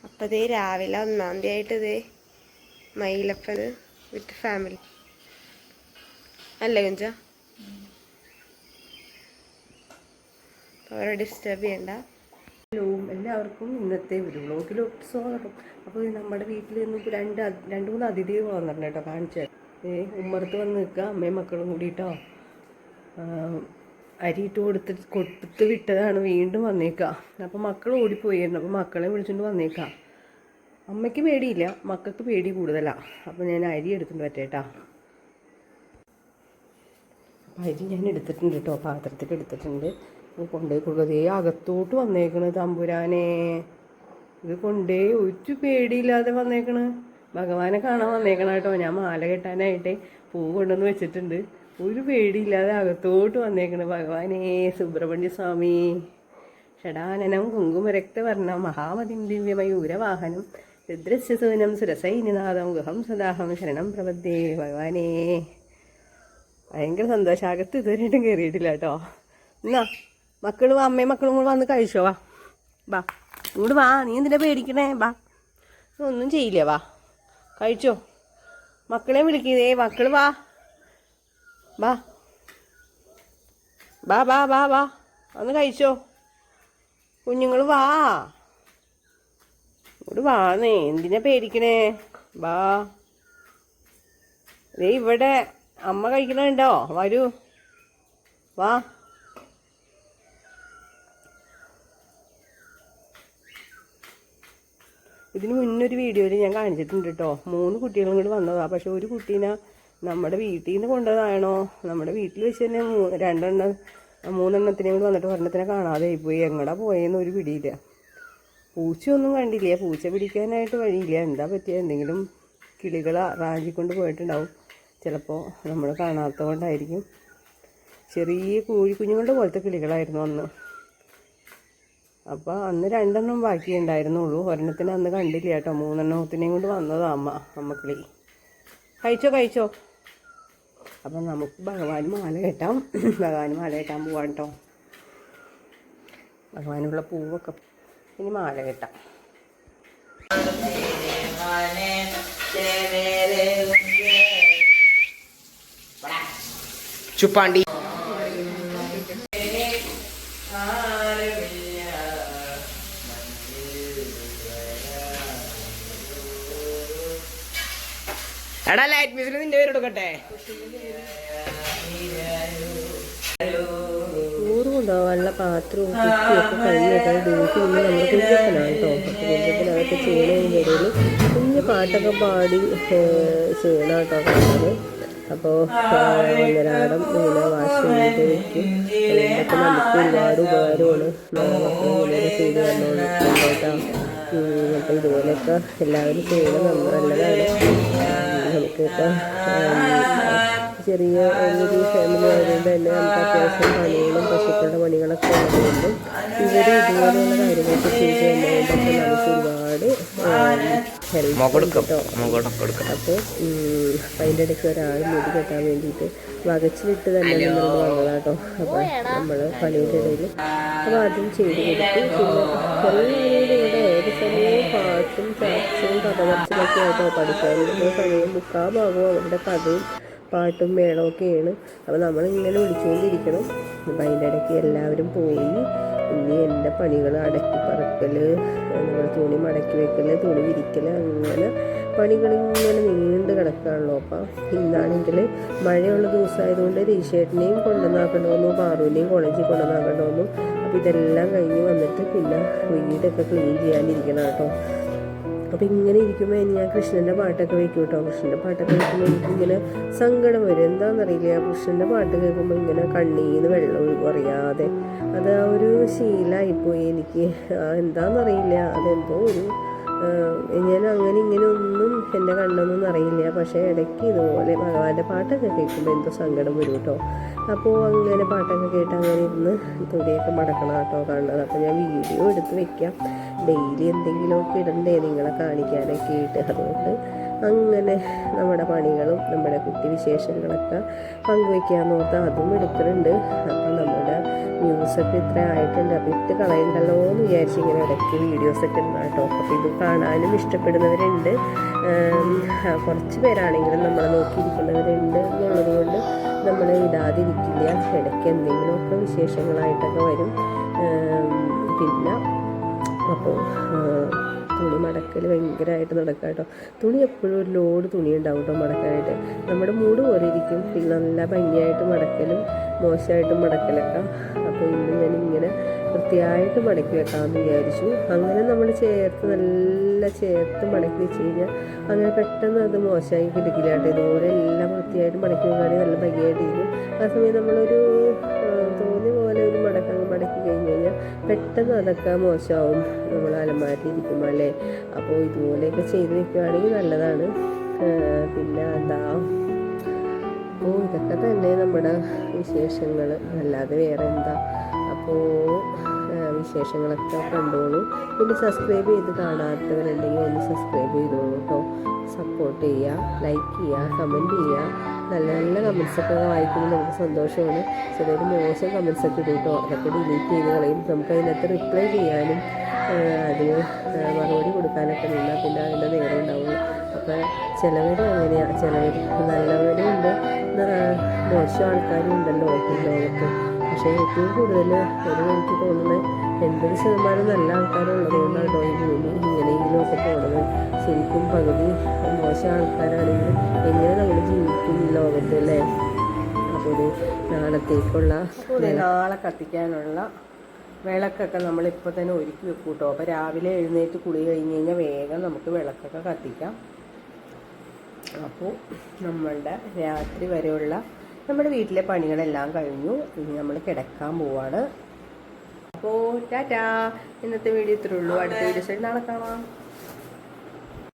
അപ്പോൾ ഇതേ രാവിലെ 1-ാം തീയതി ആയിട്ട് ഇതേ മയിലപ്പത് വിത്ത് ഫാമിലി അല്ലേ കുഞ്ച? അവരെ ഡിസ്റ്റർബ് ചെയ്യണ്ട. ഹലോ, എല്ലാവർക്കും ഇന്നത്തെ ഒരു വ്ളോഗിലോട്ട് സ്വാഗതം. അപ്പോൾ നമ്മുടെ വീട്ടിൽ നിന്നും രണ്ട് മൂന്ന് അതിഥികൾ വന്നിട്ടുണ്ട് കേട്ടോ. കാണിച്ചു ഉമ്മറത്ത് വന്ന് നിൽക്കുക, അമ്മയും മക്കളും കൂടിയിട്ടോ. അരിയിട്ട് കൊടുത്ത് വിട്ടതാണ്, വീണ്ടും വന്നേക്കാം. അപ്പോൾ മക്കൾ ഓടിപ്പോയിരുന്നു. അപ്പോൾ മക്കളെ വിളിച്ചുകൊണ്ട് വന്നേക്കാം. അമ്മയ്ക്ക് പേടിയില്ല, മക്കൾക്ക് പേടി കൂടുതലാണ്. അപ്പോൾ ഞാൻ അരി എടുത്തിട്ട് പറ്റേട്ടാ. അപ്പോൾ അരി ഞാൻ എടുത്തിട്ടുണ്ട് കേട്ടോ, പാത്രത്തിൽ എടുത്തിട്ടുണ്ട്. കൊണ്ടുപോയി കൊടുക്കതേ അകത്തോട്ട് വന്നേക്കണ്. തമ്പുരാനെ, ഇത് കൊണ്ടേ ഒരു പേടിയില്ലാതെ വന്നേക്കണ്. ഭഗവാനെ കാണാൻ വന്നേക്കണം കേട്ടോ. ഞാൻ മാല കെട്ടാനായിട്ട് പൂ കൊണ്ടുവന്ന് വെച്ചിട്ടുണ്ട്. ഒരു പേടിയില്ലാതെ അകത്തോട്ട് വന്നേക്കണ്. ഭഗവാനേ, സുബ്രഹ്മണ്യ സ്വാമി ഷടാനനം കുങ്കുമരക്തവർണം മഹാമതിം ദിവ്യമയൂരവാഹനം രുദ്രസ്യസൂനം സുരസൈനിനാഥം ഗുഹം സദാഹം ശരണം പ്രപദ്യേ. ഭഗവാനേ, ഭയങ്കര സന്തോഷം. അകത്ത് ഇതുവരെയായിട്ടും കയറിയിട്ടില്ല കേട്ടോ. എന്നാ മക്കളും അമ്മയും മക്കളും കൂടെ വന്ന് കഴിച്ചോ. വാ ഇങ്ങോട്ട് വാ, നീ എന്തിനാ പേടിക്കണേ? വാ, ഒന്നും ചെയ്യില്ല, വാ കഴിച്ചോ. മക്കളെ വിളിക്കുന്നേ, മക്കൾ വാ വാ വാ വാ വാ വാ ഒന്ന് കഴിച്ചോ. കുഞ്ഞുങ്ങൾ വാ, ഇങ്ങോട്ട് വാന്നേ, എന്തിനാ പേടിക്കണേ? വാ, ഇവിടെ അമ്മ കഴിക്കണുണ്ടോ? വരൂ, വാ. ഇതിന് മുന്നൊരു വീഡിയോയിൽ ഞാൻ കാണിച്ചിട്ടുണ്ട് കേട്ടോ. 3 കുട്ടികളും കൂടി വന്നതാണ്. പക്ഷെ ഒരു കുട്ടീനെ നമ്മുടെ വീട്ടിൽ നിന്ന് കൊണ്ടതാണോ, നമ്മുടെ വീട്ടിൽ വെച്ച് തന്നെ 3-എണ്ണത്തിനെയും കൂടി വന്നിട്ട് ഒരെണ്ണത്തിനെ കാണാതെ ആയിപ്പോയി. എങ്ങടാ പോയെന്ന് ഒരു പിടിയില്ല. പൂച്ചയൊന്നും കണ്ടില്ല, പൂച്ച പിടിക്കാനായിട്ട് വഴിയില്ല. എന്താ പറ്റിയ, എന്തെങ്കിലും കിളികൾ റാഞ്ചിക്കൊണ്ട് പോയിട്ടുണ്ടാവും. ചിലപ്പോൾ നമ്മൾ കാണാത്തത് കൊണ്ടായിരിക്കും. ചെറിയ കോഴിക്കുഞ്ഞുങ്ങളുടെ പോലത്തെ കിളികളായിരുന്നു അന്ന്. അപ്പോൾ അന്ന് 2 ബാക്കിയുണ്ടായിരുന്നുള്ളൂ. ഒരെണ്ണത്തിന് അന്ന് കണ്ടില്ല കേട്ടോ. 3-എണ്ണത്തിനെയും കൊണ്ട് വന്നതാ അമ്മക്കിളി. കഴിച്ചോ. അപ്പം നമുക്ക് ഭഗവാന് മാല കെട്ടാം. ഭഗവാന് മാല കെട്ടാൻ പോവാം കേട്ടോ. ഭഗവാനുള്ള പൂവൊക്കെ ഇനി മാല കെട്ടാം. ചുപ്പാണ്ടി എടാ, ലൈറ്റ് മ്യൂസിൽ നിന്റെ പേര് എടുക്കട്ടെ. ചോറ് കൊണ്ടുപോകാനുള്ള പാത്രവും കുറ്റിയൊക്കെ കഴിഞ്ഞിട്ട് ഡ്യൂട്ടി ഇന്ന് നമ്മുടെ കുഞ്ഞപ്പനാണ് കേട്ടോ. അപ്പോൾ കുഞ്ഞപ്പനകത്ത് ചെയ്യണതിൻ്റെ ഇടയിൽ കുഞ്ഞ് പാട്ടൊക്കെ പാടി ചെയ്യണം കേട്ടോ കാണാൻ. അപ്പോൾ ഒന്നരാടം ഇങ്ങനെ വാഷ് ചെയ്ത് വയ്ക്കും. അതുകൊണ്ടൊക്കെ നമുക്ക് ഒരുപാട് ഉപകാരമാണ്. മക്കളെ ഇങ്ങനെ ചെയ്ത് തന്നോളൂ കേട്ടോ. അപ്പോൾ ഇതുപോലെയൊക്കെ എല്ലാവരും ചെയ്യണം, നല്ലതാണ്. നമുക്കിപ്പോൾ ചെറിയ ഒരു ഫാമിലി ആയതുകൊണ്ട് തന്നെ നമുക്ക് അത്യാവശ്യം പണികളും പശുക്കളുടെ പണികളൊക്കെ ഉള്ളതുകൊണ്ടും ഇവർ ഇതുപോലെയുള്ള കാര്യങ്ങളൊക്കെ ചെയ്ത് തന്നതുകൊണ്ടൊക്കെ നമുക്ക് ഒരുപാട് ഹെൽപ്പ് കേട്ടോ. അപ്പോൾ അതിൻ്റെ ഇടയ്ക്ക് ഒരാൾ മുടി കെട്ടാൻ വേണ്ടിയിട്ട് വകച്ചിലിട്ട് തന്നെ നമ്മൾ വന്നതാട്ടോ. അപ്പോൾ നമ്മൾ പണിയുടെ ഇടയിൽ അപ്പോൾ അതും ചെയ്ത് കൊടുത്തു. പിന്നെ എല്ലാവരോടും ഇവിടെ ഏത് സമയവും പാട്ടും ചർച്ചയും കഥപറച്ചിലൊക്കെ ആയിട്ടോ. പഠിക്കാനുള്ള സമയം 3/4 ഭാഗവും അവരുടെ കഥയും പാട്ടും മേളമൊക്കെയാണ്. അപ്പോൾ നമ്മളിങ്ങനെ വിളിച്ചുകൊണ്ടിരിക്കണം. അപ്പം അതിൻ്റെ ഇടയ്ക്ക് എല്ലാവരും പോയി. ഇനി എൻ്റെ പണികൾ അടക്കി പറക്കൽ, നമ്മൾ തുണി മടക്കി വെക്കൽ, തുണി വിരിക്കൽ, അങ്ങനെ പണികളിങ്ങനെ നീണ്ട് കിടക്കുകയാണല്ലോ. അപ്പം ഇന്നാണെങ്കിൽ മഴയുള്ള ദിവസമായതുകൊണ്ട് രീശേട്ടനെയും കൊണ്ടുവന്നാക്കണമെന്നു, പാറുവിനെയും കോളേജിൽ കൊണ്ടുവന്നാക്കണമെന്നു. അപ്പോൾ ഇതെല്ലാം കഴിഞ്ഞ് വന്നിട്ട് പിന്നെ വീടൊക്കെ ക്ലീൻ ചെയ്യാനിരിക്കണം കേട്ടോ. അപ്പോൾ ഇങ്ങനെ ഇരിക്കുമ്പോൾ ഞാൻ കൃഷ്ണൻ്റെ പാട്ടൊക്കെ വയ്ക്കും കേട്ടോ. കൃഷ്ണൻ്റെ പാട്ടൊക്കെ വയ്ക്കുമ്പോൾ എനിക്കിങ്ങനെ സങ്കടം വരും. എന്താണെന്നറിയില്ല, കൃഷ്ണൻ്റെ പാട്ട് കേൾക്കുമ്പോൾ ഇങ്ങനെ കണ്ണീന്ന് വെള്ളം ഒഴുകും അറിയാതെ. അത് ആ ഒരു ശീലമായിപ്പോയി എനിക്ക്. എന്താണെന്നറിയില്ല, അതെന്തോ ഒരു ഞാൻ അങ്ങനെ ഇങ്ങനെ ഒന്നും എൻ്റെ കണ്ണൊന്നും അറിയില്ല. പക്ഷേ ഇടയ്ക്ക് ഇതുപോലെ ഭഗവാന്റെ പാട്ടൊക്കെ കേൾക്കുമ്പോൾ എന്തോ സങ്കടം വരും കേട്ടോ. അപ്പോൾ അങ്ങനെ പാട്ടൊക്കെ കേട്ട് അങ്ങനെ ഇരുന്ന് തുണിയൊക്കെ മടക്കണം കേട്ടോ കാണുന്നത്. അപ്പോൾ ഞാൻ വീഡിയോ എടുത്ത് വെക്കാം. ഡെയിലി എന്തെങ്കിലുമൊക്കെ ഇടണ്ടേ നിങ്ങളെ കാണിക്കാനൊക്കെ ആയിട്ട്. അതുകൊണ്ട് അങ്ങനെ നമ്മുടെ പണികളും നമ്മുടെ കുട്ടി വിശേഷങ്ങളൊക്കെ പങ്കുവയ്ക്കാമെന്ന് ഓർത്ത് അതും എടുക്കുന്നുണ്ട്. അപ്പം നമ്മുടെ വ്യൂസൊക്കെ ഇത്ര ആയിട്ടുണ്ട്. അപ്പോൾ ഇട്ട് കളയണ്ടല്ലോ എന്ന് വിചാരിച്ച് ഇങ്ങനെ ഇടയ്ക്ക് വീഡിയോസൊക്കെ ഇടുന്ന കേട്ടോ. അപ്പോൾ ഇത് കാണാനും ഇഷ്ടപ്പെടുന്നവരുണ്ട്, കുറച്ച് പേരാണെങ്കിലും നമ്മളെ നോക്കിയിരിക്കുന്നവരുണ്ട് എന്നുള്ളത് കൊണ്ട് നമ്മൾ ഇടാതിരിക്കില്ല. ഇടയ്ക്ക് എന്തെങ്കിലുമൊക്കെ വിശേഷങ്ങളായിട്ടൊക്കെ വരും. പിന്നെ അപ്പോൾ തുണി മടക്കൽ ഭയങ്കരമായിട്ട് നടക്കുക കേട്ടോ. തുണി എപ്പോഴും ഒരു ലോഡ് തുണി ഉണ്ടാവും കേട്ടോ മടക്കാനായിട്ട്. നമ്മുടെ മൂഡ് പോലെ ഇരിക്കും. പിന്നെ നല്ല ഭംഗിയായിട്ട് മടക്കലും മോശമായിട്ട് മടക്കലൊക്കെ. അപ്പോൾ ഇന്ന് ഞാനിങ്ങനെ വൃത്തിയായിട്ട് മടക്കി വെക്കാമെന്ന് വിചാരിച്ചു. അങ്ങനെ നമ്മൾ നല്ല ചേർത്ത് മടക്കി വെച്ച് കഴിഞ്ഞാൽ അങ്ങനെ പെട്ടെന്ന് അത് മോശമായി കിടക്കില്ല കേട്ടോ. ഇതുപോലെ എല്ലാം വൃത്തിയായിട്ട് മടക്കി വെക്കുകയാണെങ്കിൽ നല്ല ഭംഗിയായിട്ടിരിക്കും. ആ സമയം നമ്മളൊരു തോന്നിയ പോലെ ഒരു മടക്കി കഴിഞ്ഞ് കഴിഞ്ഞാൽ പെട്ടെന്ന് അതൊക്കെ മോശമാവും നമ്മൾ അലമാരി ഇരിക്കുമ്പോൾ അല്ലേ. അപ്പോൾ ഇതുപോലെയൊക്കെ ചെയ്ത് വെക്കുകയാണെങ്കിൽ നല്ലതാണ്. പിന്നെ എന്താ, അപ്പോൾ ഇതൊക്കെ തന്നെ നമ്മുടെ വിശേഷങ്ങൾ, അല്ലാതെ വേറെ എന്താ. അപ്പോൾ വിശേഷങ്ങളൊക്കെ കണ്ടോളൂ. പിന്നെ സബ്സ്ക്രൈബ് ചെയ്ത് കാണാത്തവരുണ്ടെങ്കിൽ ഒന്ന് സബ്സ്ക്രൈബ് ചെയ്തോളൂ കേട്ടോ. സപ്പോർട്ട് ചെയ്യുക, ലൈക്ക് ചെയ്യുക, കമൻറ്റ് ചെയ്യുക. നല്ല നല്ല കമൻസൊക്കെ വായിക്കുമ്പോൾ നമുക്ക് സന്തോഷമാണ്. ചിലർ മോശം കമൻസൊക്കെ ഇടും കേട്ടോ. അതൊക്കെ ഡിലീറ്റ് ചെയ്ത് കളയും. നമുക്ക് അതിനകത്ത് റിപ്ലൈ ചെയ്യാനും അതിന് മറുപടി കൊടുക്കാനൊക്കെ നിന്നാൽ പിന്നെ അതിൻ്റെ നേരം ഉണ്ടാവുള്ളൂ. അപ്പോൾ ചിലവർ അങ്ങനെയാണ്, ചിലവർ നല്ലവരും ഉണ്ട്, മോശം ആൾക്കാരും ഉണ്ടല്ലോ ഈ ലോകത്ത്. പക്ഷേ ഏറ്റവും കൂടുതൽ എനിക്ക് തോന്നുന്നത് 80% നല്ല ആൾക്കാരുള്ളത് കൊണ്ടാണ് ഈ ഭൂമി ഇങ്ങനെയെങ്കിലുമൊക്കെ പോകുന്നത്. ശരിക്കും പകുതി മോശം ആൾക്കാരാണെങ്കിൽ എങ്ങനെ നമ്മൾ ജീവിക്കും ഈ ലോകത്ത് അല്ലേ. അപ്പോൾ ഒരു നാളത്തേക്കുള്ള നാളെ കത്തിക്കാനുള്ള വിളക്കൊക്കെ നമ്മളിപ്പോൾ തന്നെ ഒരുക്കി വെക്കും കേട്ടോ. അപ്പോൾ രാവിലെ എഴുന്നേറ്റ് കുളി കഴിഞ്ഞ് കഴിഞ്ഞാൽ വേഗം നമുക്ക് വിളക്കൊക്കെ കത്തിക്കാം. അപ്പോൾ നമ്മളുടെ രാത്രി വരെയുള്ള നമ്മുടെ വീട്ടിലെ പണികളെല്ലാം കഴിഞ്ഞു. ഇനി നമ്മൾ കിടക്കാൻ പോവാണ്. അപ്പോൾ ടാറ്റാ. ഇന്നത്തെ വീഡിയോ ഇത്രേ ഉള്ളൂ. അടുത്ത വീഡിയോസ് നാളെ കാണാം.